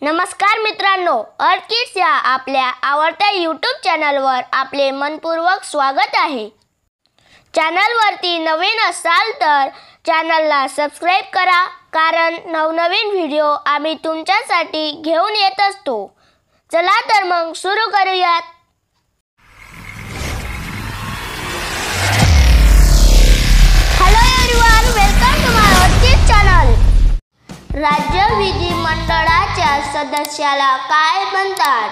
नमस्कार मित्रांनो, अर्थ किड्स या आपल्या आवडत्या YouTube चॅनलवर आपले मनपूर्वक स्वागत आहे। चॅनलवरती नवीन असाल तर चॅनलला सबस्क्राइब करा, कारण नवनवीन व्हिडिओ आम्ही तुमच्यासाठी घेऊन येत असतो। चला तर मग सुरू करूयात। हॅलो एव्हरीवन, वेलकम टू माय अर्थ किड्स चॅनल। राज्य विधिमंडळाच्या सदस्याला काय म्हणतात?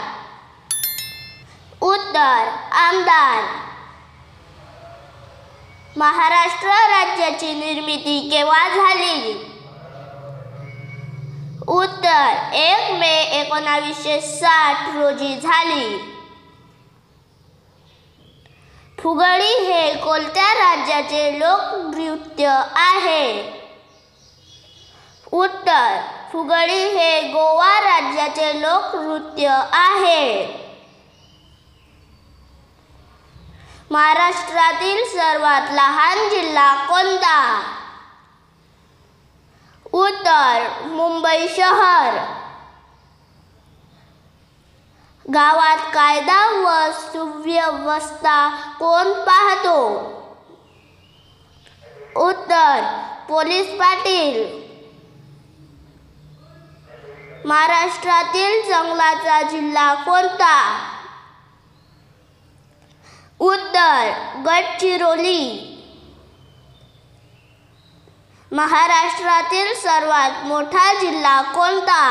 उत्तर, आमदार। महाराष्ट्र राज्याची निर्मिती केव्हा झाली? उत्तर, 1 मे 1960 रोजी झाली। फुगडी हे कोणत्या राज्याचे लोकनृत्य आहे? उत्तर, फुगडी हे गोवा राज्याचे लोकनृत्य आहे। महाराष्ट्रातील सर्वात लहान जिल्हा कोणता? उत्तर, मुंबई शहर। गावात कायदा व सुव्यवस्था कोण पाहतो? उत्तर, पोलीस पाटील। महाराष्ट्रातील जंगलाचा जिल्हा कोणता? उत्तर, गडचिरोली। महाराष्ट्रातील सर्वात मोठा जिल्हा कोणता?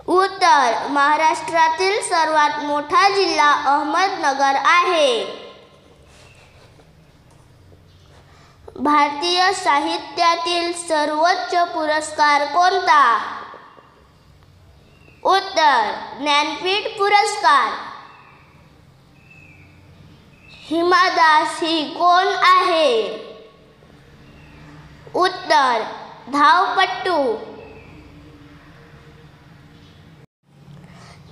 उत्तर, महाराष्ट्रातील सर्वात मोठा जिल्हा अहमदनगर आहे। भारतीय साहित्यातील सर्वोच्च पुरस्कार कोणता? उत्तर, ज्ञानपीठ पुरस्कार। हिमा दास ही कोण आहे? उत्तर, धावपटू।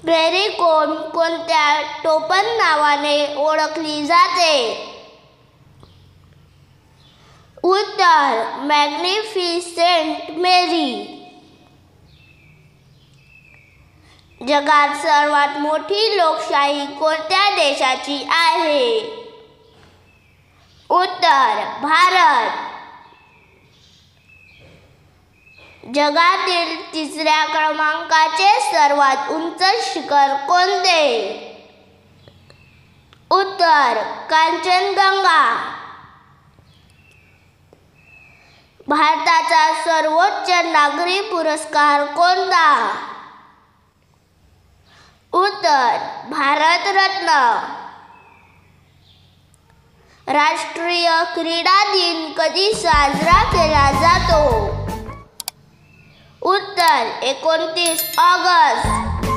मेरी कोम कोणत्या टोपण नावाने ओळखली जाते? उत्तर, मॅग्निफिसेंट मेरी। जगात सर्वात मोठी लोकशाही कोणत्या देशाची आहे? उत्तर, भारत। जगातील 3ऱ्या क्रमांकाचे सर्वात उंच शिखर कोणते? उत्तर, कांचनजंगा। भारताचा सर्वोच्च नागरी पुरस्कार कोणता? उत्तर, भारतरत्न। राष्ट्रीय क्रीडा दिन कधी साजरा केला जातो? उत्तर, 29 ऑगस्ट।